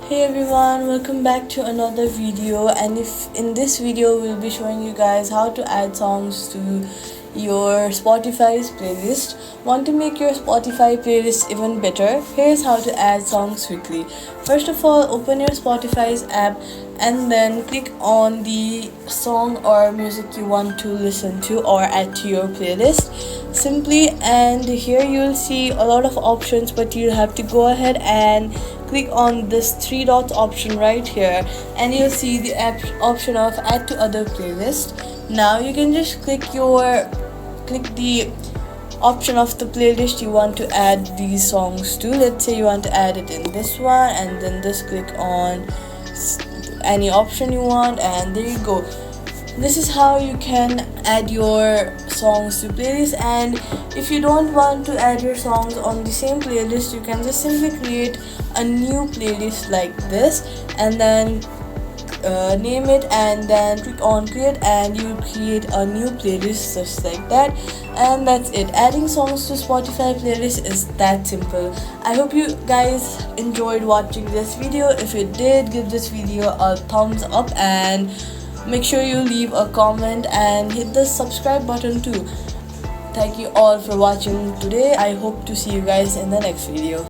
Hey everyone, welcome back to another video. And if in this video we'll be showing you guys how to add songs to your Spotify's playlist. Want to make your Spotify playlist even better? Here's how to add songs quickly. First of all, open your Spotify's app and then click on the song or music you want to listen to or add to your playlist simply. And here you'll see a lot of options, but you'll have to go ahead and click on this three dots option right here, and you'll see the option of add to other playlist. Now you can just click the option of the playlist you want to add these songs to. Let's say you want to add it in this one, and then just click on any option you want, and there you go. This is how you can add your songs to playlist. And if you don't want to add your songs on the same playlist, you can just simply create a new playlist like this, and then name it, and then click on create, and you create a new playlist just like that. And that's it. Adding songs to Spotify playlist is that simple. I hope you guys enjoyed watching this video. If you did, give this video a thumbs up and make sure you leave a comment and hit the subscribe button too. Thank you all for watching today. I hope to see you guys in the next video.